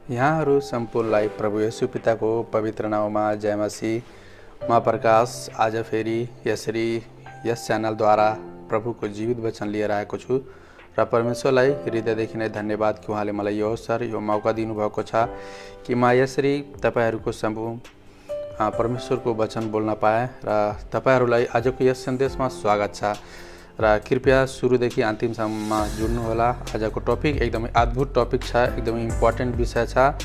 यहाँहरू सम्पूर्णलाई प्रभु येशू पिताको पवित्र नाउँमा जय मसीह। म प्रकाश आज फेरि यसरी यस च्यानलद्वारा प्रभुको जीवित वचन लिएर आएको छु र परमेश्वरलाई हृदयदेखि नै धन्यवाद कि उहाँले मलाई यो अवसर यो मौका दिनुभएको छ कि म यसरी तपाईहरूको सम्मुख परमेश्वरको वचन बोल्न पाएँ र तपाईहरूलाई आजको यस सन्देशमा स्वागत छ र कृपया सुरुदेखि अन्तिमसम्म जुड्नुहोला। आजको टपिक एकदमै अद्भुत टपिक छ, एकदमै इम्पोर्टेन्ट विषय छ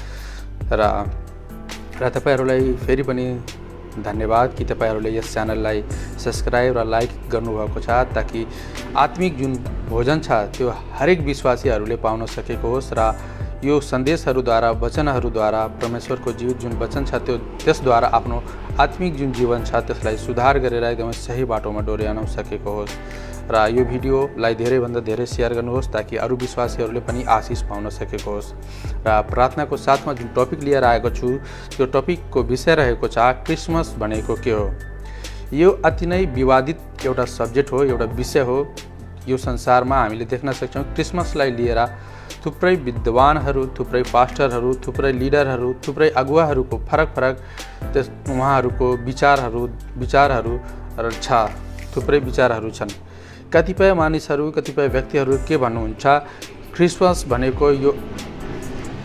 र तपाईहरूलाई फेरि पनि धन्यवाद कि तपाईहरूले यस च्यानललाई सब्सक्राइब र लाइक गर्नुभएको छ ताकि आत्मिक जुन भोजन छ त्यो हरेक विश्वासीहरूले पाउन सकेको होस् र यो सन्देशहरूद्वारा वचनहरूद्वारा परमेश्वरको जीवित जुन वचन छ त्यो त्यसद्वारा आफ्नो आत्मिक जुन जीवन छ त्यसलाई सुधार गरेर एकदमै सही बाटोमा डोर्याउन सकेको होस् र यो भिडियोलाई धेरैभन्दा धेरै सेयर गर्नुहोस् ताकि अरू विश्वासीहरूले पनि आशिष पाउन सकेको होस्। र प्रार्थनाको साथमा जुन टपिक लिएर आएको छु त्यो टपिकको विषय रहेको छ क्रिसमस भनेको के हो। यो अति नै विवादित एउटा सब्जेक्ट हो, एउटा विषय हो। यो संसारमा हामीले देख्न सक्छौँ क्रिसमसलाई लिएर थुप्रै विद्वानहरू, थुप्रै पास्टरहरू, थुप्रै लिडरहरू, थुप्रै अगुवाहरूको फरक त्यस उहाँहरूको विचारहरू छ, थुप्रै विचारहरू छन्। कतिपय मानिसहरू, कतिपय व्यक्तिहरू के भन्नुहुन्छ, क्रिसमस भनेको यो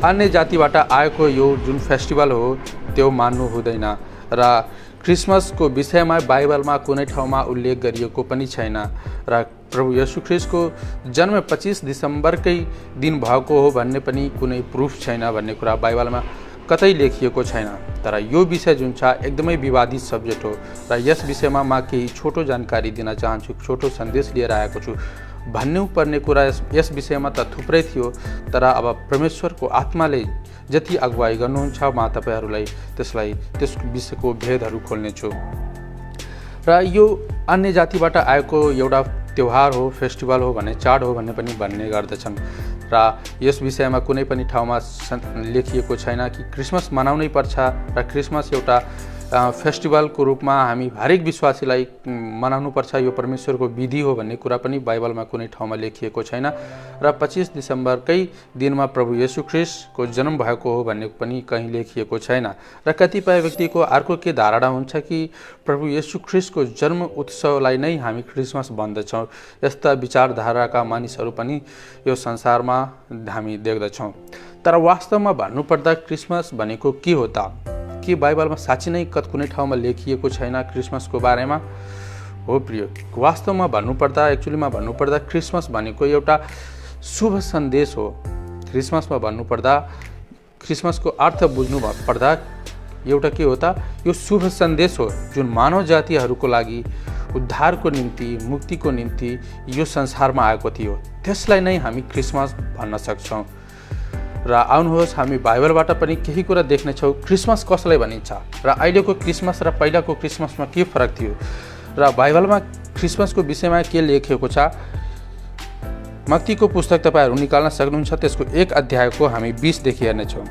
अन्य जातिबाट आएको यो जुन फेस्टिभल हो त्यो मान्नु हुँदैन र क्रिसमसको विषयमा बाइबलमा कुनै ठाउँमा उल्लेख गरिएको पनि छैन र प्रभु येशू ख्रिस्टको जन्म 25 दिसम्बरकै दिन भएको हो भन्ने पनि कुनै प्रुफ छैन भन्ने कुरा बाइबलमा कतै लेखिएको छैन। तर यो विषय जुन छ एकदमै विवादित सब्जेक्ट हो र यस विषयमा म केही छोटो जानकारी दिन चाहन्छु, छोटो सन्देश लिएर आएको छु। भन्नुपर्ने कुरा यस विषयमा त थुप्रै थियो, तर अब परमेश्वरको आत्माले जति अगुवाई गर्नुहुन्छ म तपाईहरूलाई त्यस विषयको भेदहरू खोल्नेछु। र यो अन्य जातिबाट आएको एउटा त्यौहार हो, फेस्टिभल हो भन्ने, चाड हो भन्ने भन्ने गर्दछन् र यस विषयमा कुनै पनि ठाउँमा लेखिएको छैन कि क्रिसमस मनाउनै पर्छ र क्रिसमस एउटा फेस्टिभलको रूपमा हामी हरेक विश्वासीलाई मनाउनुपर्छ, यो परमेश्वरको विधि हो भन्ने कुरा पनि बाइबलमा कुनै ठाउँमा लेखिएको छैन र 25 दिसम्बरकै दिनमा प्रभु येशू ख्रिस्टको जन्म भएको हो भन्ने पनि कहीँ लेखिएको छैन। र कतिपय व्यक्तिको अर्को के धारणा हुन्छ कि प्रभु येशू ख्रिस्टको जन्म उत्सवलाई नै हामी क्रिसमस भन्दछौँ। यस्ता विचारधाराका मानिसहरू पनि यो संसारमा हामी देख्दछौँ। तर वास्तवमा भन्नुपर्दा क्रिसमस भनेको के हो त? के बाइबलमा साँच्चै नै कुनै ठाउँमा लेखिएको छैन क्रिसमसको बारेमा? हो प्रिय, वास्तवमा भन्नुपर्दा क्रिसमस भनेको एउटा शुभ सन्देश हो। क्रिसमसको अर्थ बुझ्नु पर्दा एउटा के हो त? यो शुभ सन्देश हो जुन मानव जातिहरूको लागि उद्धारको निम्ति, मुक्तिको निम्ति यो संसारमा आएको थियो। त्यसलाई नै हामी क्रिसमस भन्न सक्छौँ। र आउनुहोस् हामी बाइबलबाट पनि केही कुरा देख्नेछौँ क्रिसमस कसलाई भनिन्छ र अहिलेको क्रिसमस र पहिलाको क्रिसमसमा के फरक थियो र बाइबलमा क्रिसमसको विषयमा के लेखिएको छ। मत्तीको पुस्तक तपाईँहरू निकाल्न सक्नुहुन्छ, त्यसको 1 अध्यायको हामी 20देखि हेर्नेछौँ।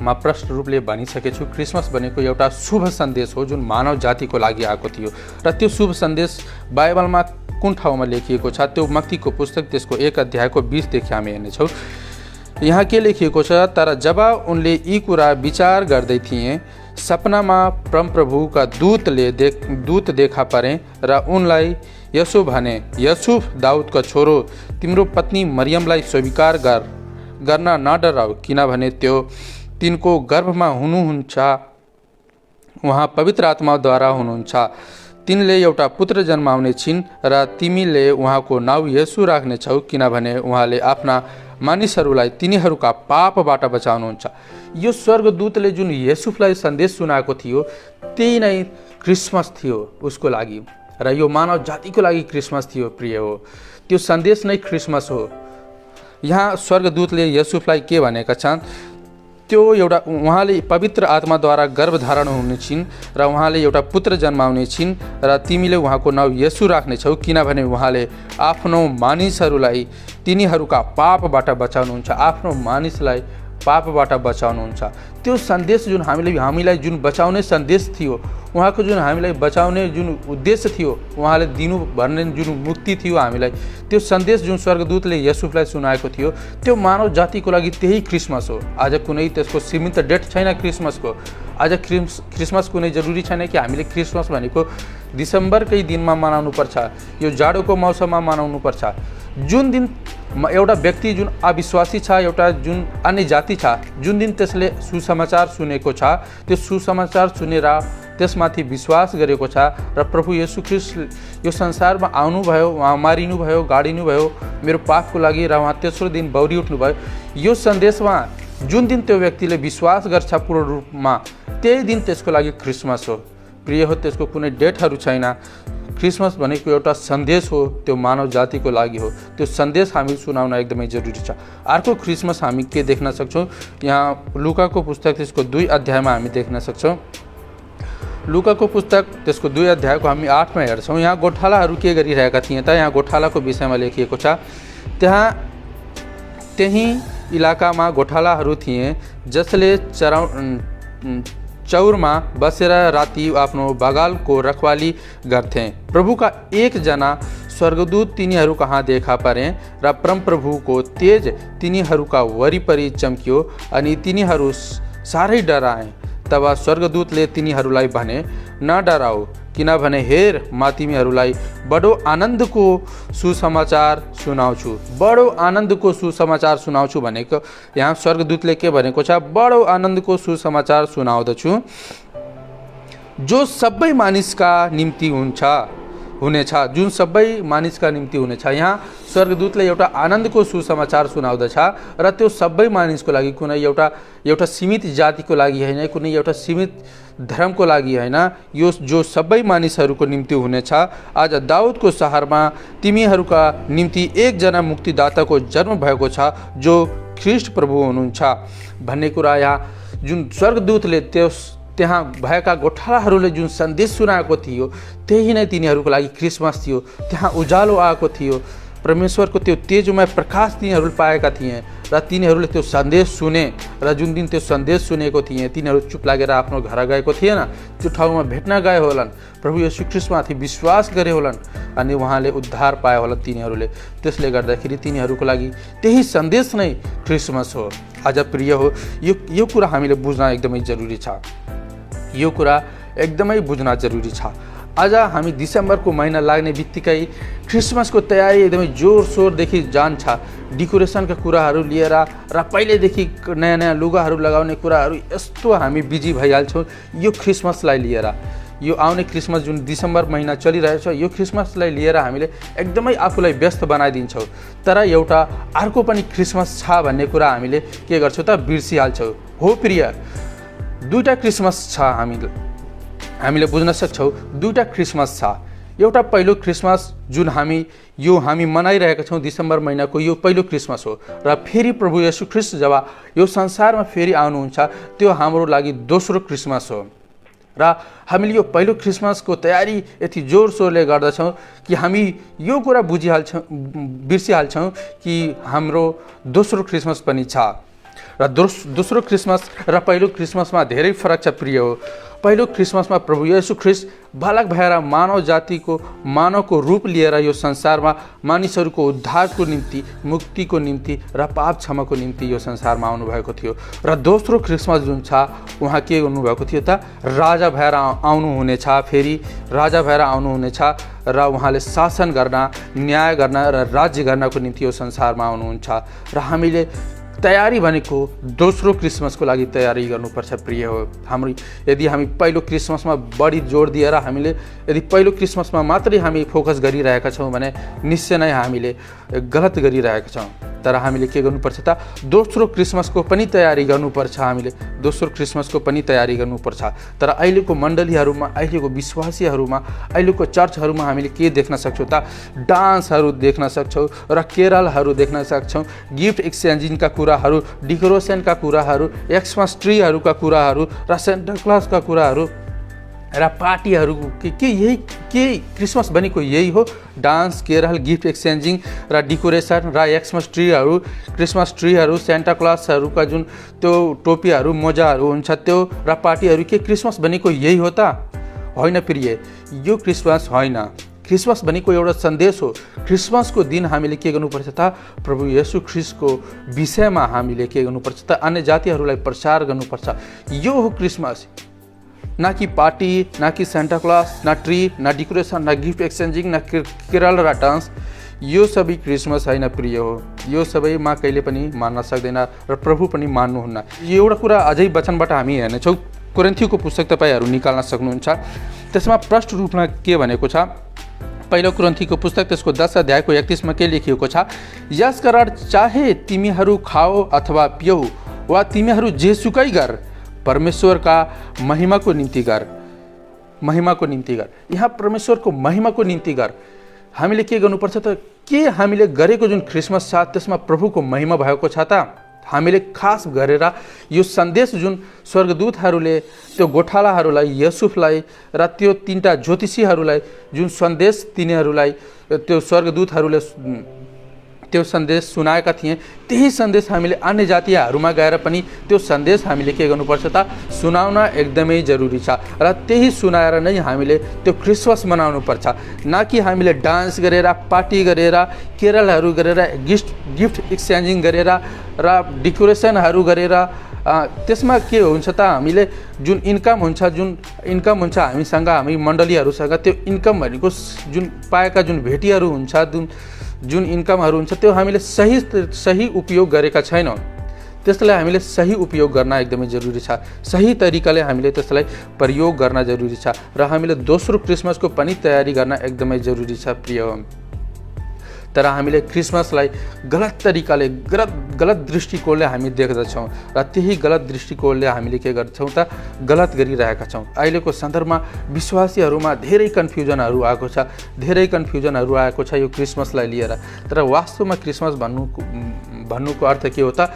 म प्रष्ट रूपले भनिसकेछु क्रिसमस भनेको एउटा शुभ सन्देश हो जुन मानव जातिको लागि आएको थियो र त्यो शुभ सन्देश बाइबलमा कुन ठाउँमा लेखिएको छ त्यो मत्तीको पुस्तक त्यसको 1 अध्यायको 20देखि हामी हेर्नेछौँ। यहाँ के लेखिएको छ, तर जब उनले यी कुरा विचार गर्दै थिए सपनामा परमप्रभुका दूत देखा परे र उनलाई यसो भने, यूसुफ दाउदका छोरो, तिम्रो पत्नी मरियमलाई स्वीकार गर्न नडराऊ, किनभने त्यो तिनको गर्भमा हुनुहुन्छ, उहाँ पवित्र आत्माद्वारा हुनुहुन्छ। तिनले एउटा पुत्र जन्माउने छिन् र तिमीले उहाँको नाउँ येशू राख्नेछौ, किनभने उहाँले आफ्ना मानिसहरूलाई तिनीहरूका पापबाट बचाउनुहुन्छ। यो स्वर्गदूतले जुन येशूलाई सन्देश सुनाएको थियो त्यही नै क्रिसमस थियो उसको लागि र यो मानव जातिको लागि क्रिसमस थियो। प्रिय हो, त्यो सन्देश नै क्रिसमस हो। यहाँ स्वर्गदूतले येशूलाई के भनेका छन्, त्यो एउटा उहाँले पवित्र आत्माद्वारा गर्भधारण हुने छिन् र उहाँले एउटा पुत्र जन्माउने छिन् र तिमीले उहाँको नाउँ येशू राख्नेछौ, किनभने उहाँले आफ्नो मानिसहरूलाई तिनीहरूका पापबाट बचाउनुहुन्छ। आफ्नो मानिसलाई पापबाट बचाउनुहुन्छ। त्यो सन्देश जुन हामीलाई जुन बचाउने सन्देश थियो, उहाँको जुन हामीलाई बचाउने जुन उद्देश्य थियो, उहाँले दिनु भन्ने जुन मुक्ति थियो हामीलाई, त्यो सन्देश जुन स्वर्गदूतले युसुफलाई सुनाएको थियो, त्यो मानव जातिको लागि त्यही क्रिसमस हो। आज कुनै त्यसको सीमित डेट छैन क्रिसमसको। आज क्रिसमस कुनै जरुरी छैन कि हामीले क्रिसमस भनेको डिसेम्बरकै दिनमा मनाउनु पर्छ, यो जाडोको मौसममा मनाउनु पर्छ। जुन दिन एउटा व्यक्ति जुन अविश्वासी छ, एउटा जुन अन्य जाति छ, जुन दिन त्यसले सुसमाचार सुनेको छ, त्यो सुसमाचार सुनेर त्यसमाथि विश्वास गरेको छ र प्रभु येशू ख्रीष्ट यो संसारमा आउनुभयो, उहाँ मारिनुभयो, गाडिनुभयो मेरो पापको लागि र उहाँ तेस्रो दिन बौरी उठ्नुभयो, यो सन्देशमा जुन दिन त्यो व्यक्तिले विश्वास गर्छ पूर्ण रूपमा, त्यही दिन त्यसको लागि क्रिसमस हो। प्रिय हो, त्यसको कुनै डेटहरू छैन। क्रिसमस भनेको एउटा सन्देश हो, त्यो मानव जातिको लागि हो। त्यो सन्देश हामी सुनाउन एकदमै जरुरी छ। अर्को क्रिसमस हामी के देख्न सक्छौँ, यहाँ लुकाको पुस्तक त्यसको 2 अध्यायमा हामी देख्न सक्छौँ। लुकाको पुस्तक त्यसको 2 अध्यायको हामी 8मा हेर्छौँ। यहाँ गोठालाहरू के गरिरहेका थिए त, यहाँ गोठालाको विषयमा लेखिएको छ। त्यही इलाकामा गोठालाहरू थिए जसले चौरमा बसेर राति आफ्नो बगालको रखवाली गर्थे। प्रभुका एकजना स्वर्गदूत तिनीहरू कहाँ देखा परे र परमप्रभुको तेज तिनीहरूका वरिपरि चम्कियो अनि तिनीहरू साह्रै डराए। तब स्वर्गदूतले तिनीहरूलाई भने, नडराऊ, किनभने हेर म तिमीहरूलाई बडो आनन्दको सुसमाचार सुनाउँछु। बडो आनन्दको सुसमाचार सुनाउँछु भनेको यहाँ स्वर्गदूतले के भनेको छ, बडो आनन्दको सुसमाचार सुनाउँदछु जो सबै मानिसका निम्ति हुनेछ, जुन सबै मानिसका निम्ति हुनेछ। यहाँ स्वर्गदूतले एउटा आनन्दको सुसमाचार सुनाउँदछ र त्यो सबै मानिसको लागि, कुनै एउटा सीमित जातिको लागि होइन, कुनै एउटा सीमित धर्मको लागि होइन, यो जो सबै मानिसहरूको निम्ति हुनेछ। आज दाउदको सहरमा तिमीहरूका निम्ति एकजना मुक्तिदाताको जन्म भएको छ जो ख्रीष्ट प्रभु हुनुहुन्छ भन्ने कुरा यहाँ जुन स्वर्गदूतले त्यहाँ भएका गोठालाहरूले जुन सन्देश सुनाएको थियो, त्यही नै तिनीहरूको लागि क्रिसमस थियो। त्यहाँ उज्यालो आएको थियो, परमेश्वरको त्यो तेजमय प्रकाश तिनीहरूले पाएका थिए र तिनीहरूले त्यो सन्देश सुने र जुन दिन त्यो सन्देश सुनेको थिए तिनीहरू चुप लागेर आफ्नो घर गएको थिएन, त्यो ठाउँमा भेट्न गए होलान्, प्रभु येशू ख्रीष्टमाथि विश्वास गरे होलान् अनि उहाँले उद्धार पाए होला तिनीहरूले। त्यसले गर्दाखेरि तिनीहरूको लागि त्यही सन्देश नै क्रिसमस हो। आज प्रिय हो, यो कुरा हामीले बुझ्न एकदमै जरुरी छ। यो कुरा एकदमै बुझ्न जरुरी छ। आज हामी डिसेम्बरको महिना लाग्ने बित्तिकै क्रिसमसको तयारी एकदमै जोरसोरदेखि जान्छ। डेकोरेसनका कुराहरू लिएर र पहिलेदेखि नयाँ नयाँ लुगाहरू लगाउने कुराहरू यस्तो हामी बिजी भइहाल्छौँ यो क्रिसमसलाई लिएर। यो आउने क्रिसमस जुन डिसेम्बर महिना चलिरहेछ, यो क्रिसमसलाई लिएर हामीले एकदमै आफूलाई व्यस्त बनाइदिन्छौँ। तर एउटा अर्को पनि क्रिसमस छ भन्ने कुरा हामीले के गर्छौँ त, बिर्सिहाल्छौँ। हो प्रिय, 2टा क्रिसमस छ, हामीले बुझ्न सक्छौँ। 2टा क्रिसमस छ। एउटा पहिलो क्रिसमस जुन हामी मनाइरहेका छौँ डिसेम्बर महिनाको, यो पहिलो क्रिसमस हो र फेरि प्रभु येशू ख्रीष्ट जब यो संसारमा फेरि आउनुहुन्छ त्यो हाम्रो लागि दोस्रो क्रिसमस हो। र हामीले यो पहिलो क्रिसमसको तयारी यति जोरसोरले गर्दछौँ कि हामी यो कुरा बिर्सिहाल्छौँ कि हाम्रो दोस्रो क्रिसमस पनि छ। र दोस्रो क्रिसमस र पहिलो क्रिसमसमा धेरै फरक छ प्रिय हो। पहिलो क्रिसमसमा प्रभु येशू ख्रीष्ट बालक भएर मानवको रूप लिएर यो संसारमा मानिसहरूको उद्धारको निम्ति, मुक्तिको निम्ति र पाप क्षमाको निम्ति यो संसारमा आउनुभएको थियो। र दोस्रो क्रिसमस जुन छ, उहाँ के गर्नुभएको थियो त, राजा भएर आउनुहुनेछ, फेरि राजा भएर आउनुहुनेछ र उहाँले शासन गर्न, न्याय गर्न र राज्य गर्नको निम्ति यो संसारमा आउनुहुन्छ। र हामीले तयारी भनेको दोस्रो क्रिसमसको लागि तयारी गर्नुपर्छ प्रिय हो। यदि हामी पहिलो क्रिसमसमा बढी जोड दिएर हामीले यदि पहिलो क्रिसमसमा मात्रै हामी फोकस गरिरहेका छौँ भने निश्चय नै हामीले गलत गरिरहेका छौँ। तर हामीले के गर्नुपर्छ त, दोस्रो क्रिसमसको पनि तयारी गर्नुपर्छ। हामीले दोस्रो क्रिसमसको पनि तयारी गर्नुपर्छ। तर अहिलेको मण्डलीहरूमा, अहिलेको विश्वासीहरूमा, अहिलेको चर्चहरूमा हामीले के देख्न सक्छौँ त, डान्सहरू देख्न सक्छौँ र केरलहरू देख्न सक्छौँ, गिफ्ट एक्सचेन्जिङका कुराहरू, डेकोरेसनका कुराहरू, एक्समास ट्रीहरूका कुराहरू र सेन्टा क्लजका कुराहरू र पार्टीहरू के यही के क्रिसमस भनेको यही हो, डान्स केरल गिफ्ट एक्सचेन्जिङ र डेकोरेसन र क्रिसमस ट्रीहरू सेन्टा क्लजहरूका जुन त्यो टोपीहरू मोजाहरू हुन्छ त्यो र पार्टीहरू के क्रिसमस भनेको यही हो त? होइन प्रिय, यो क्रिसमस होइन। क्रिसमस भनेको एउटा सन्देश हो। क्रिसमसको दिन हामीले के गर्नुपर्छ त? प्रभु येशू ख्रीष्टको विषयमा हामीले के गर्नुपर्छ त? अन्य जातिहरूलाई प्रचार गर्नुपर्छ। यो हो क्रिसमस, न कि पार्टी, न कि सेन्टा क्लज, न ट्री, न डेकोरेसन, न गिफ्ट एक्सचेन्जिङ, न केरल र डान्स। यो सबै क्रिसमस होइन प्रिय हो। यो सबै म कहिले पनि मान्न सक्दैन र प्रभु पनि मान्नुहुन्न। एउटा कुरा अझै वचनबाट हामी हेर्नेछौँ। कोरिन्थीको पुस्तक तपाईँहरू निकाल्न सक्नुहुन्छ। त्यसमा प्रष्ट रूपमा के भनेको छ? पहिलो कोरिन्थीको पुस्तक त्यसको 10 अध्यायको 31 मा के लेखिएको छ? यसकारण चाहे तिमीहरू खाओ अथवा पियौ वा तिमीहरू जेसुकै गर, परमेश्वरका महिमाको निम्ति गर। महिमाको निम्ति गर। यहाँ परमेश्वरको महिमाको निम्ति गर। हामीले के गर्नुपर्छ त? के हामीले गरेको जुन क्रिसमस छ त्यसमा प्रभुको महिमा भएको छ त? हामीले खास गरेर यो सन्देश जुन स्वर्गदूतहरूले त्यो गोठालाहरूलाई, युसुफलाई र त्यो 3टा ज्योतिषीहरूलाई जुन सन्देश तिनीहरूलाई त्यो स्वर्गदूतहरूले त्यो सन्देश सुनाएका थिए, त्यही सन्देश हामीले अन्य जातिहरूमा गएर पनि त्यो सन्देश हामीले के गर्नुपर्छ त? सुनाउन एकदमै जरुरी छ। र त्यही सुनाएर नै हामीले त्यो क्रिसमस मनाउनुपर्छ, न कि हामीले डान्स गरेर, पार्टी गरेर, केरलहरू गरेर, गिफ्ट एक्सचेन्जिङ गरेर र डेकोरेसनहरू गरेर। त्यसमा के हुन्छ त? हामीले जुन इन्कम हुन्छ हामीसँग, हामी मण्डलीहरूसँग, त्यो इन्कम भनेको जुन पाएका जुन भेटीहरू हुन्छ, जुन इन्कमहरू हुन्छ त्यो हामीले सही उपयोग गरेका छैनौँ। त्यसलाई हामीले सही उपयोग गर्न एकदमै जरुरी छ। सही तरिकाले हामीले त्यसलाई प्रयोग गर्न जरुरी छ र हामीले दोस्रो क्रिसमसको पनि तयारी गर्न एकदमै जरुरी छ प्रिय। तर हामीले क्रिसमसलाई गलत तरिकाले, गलत दृष्टिकोणले हामी देख्दछौँ र त्यही गलत दृष्टिकोणले हामीले के गर्छौँ त? गलत गरिरहेका छौँ। अहिलेको सन्दर्भमा विश्वासीहरूमा धेरै कन्फ्युजनहरू आएको छ यो क्रिसमसलाई लिएर। तर वास्तवमा क्रिसमस भन्नुको अर्थ के हो त?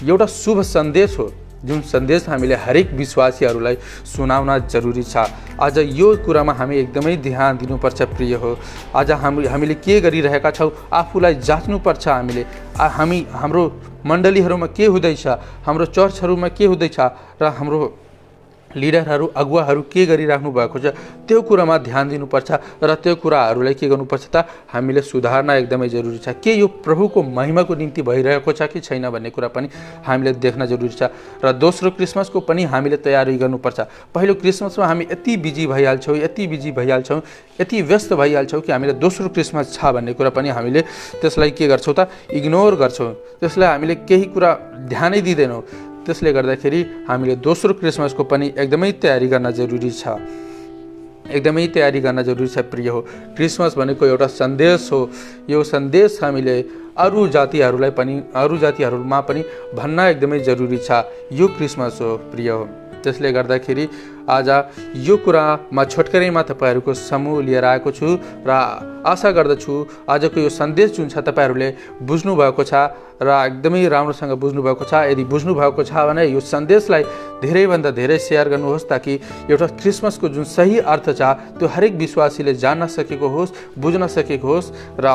एउटा शुभ सन्देश हो, जुन सन्देश हामीले हरेक विश्वासीहरूलाई सुनाउन जरुरी छ। आज यो कुरामा हामी एकदमै ध्यान दिनुपर्छ प्रिय हो। आज हामीले के गरिरहेका छौँ आफूलाई जाँच्नुपर्छ। हाम्रो मण्डलीहरूमा के हुँदैछ, हाम्रो चर्चहरूमा के हुँदैछ र हाम्रो लिडरहरू, अगुवाहरू के गरिराख्नु भएको छ त्यो कुरामा ध्यान दिनुपर्छ र त्यो कुराहरूलाई के गर्नुपर्छ त? हामीले सुधार्न एकदमै जरुरी छ। के यो प्रभुको महिमाको निम्ति भइरहेको छ कि छैन भन्ने कुरा पनि हामीले देख्न जरुरी छ। र दोस्रो क्रिसमसको पनि हामीले तयारी गर्नुपर्छ। पहिलो क्रिसमसमा हामी यति बिजी भइहाल्छौँ, यति व्यस्त भइहाल्छौँ कि हामीले दोस्रो क्रिसमस छ भन्ने कुरा पनि हामीले त्यसलाई के गर्छौँ त? इग्नोर गर्छौँ। त्यसलाई हामीले केही कुरा ध्यानै दिँदैनौँ। त्यसले गर्दाखेरि हामीले दोस्रो क्रिसमसको पनि एकदमै तयारी गर्न जरुरी छ। प्रिय हो। क्रिसमस भनेको एउटा सन्देश हो। यो सन्देश हामीले अरू जातिहरूमा पनि भन्न एकदमै जरुरी छ। यो क्रिसमस हो प्रिय हो। त्यसले गर्दाखेरि आज यो कुरामा छोटकरीमा तपाईँहरूको समूह लिएर आएको छु र आशा गर्दछु आजको यो सन्देश जुन छ तपाईँहरूले बुझ्नु भएको छ र एकदमै राम्रोसँग बुझ्नु भएको छ। यदि बुझ्नु भएको छ भने यो सन्देशलाई धेरैभन्दा धेरै सेयर गर्नुहोस् ताकि एउटा क्रिसमसको जुन सही अर्थ छ त्यो हरेक विश्वासीले जान्न सकेको होस्, बुझ्न सकेको होस् र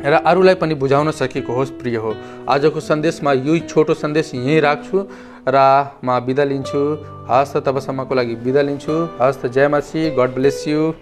अरूलाई पनि बुझाउन सकेको होस् प्रिय हो। आजको सन्देशमा यही छोटो सन्देश यहीँ राख्छु र म बिदा लिन्छु। हस् त तबसम्मको लागि बिदा लिन्छु। हस् त जय मसीह। God bless you.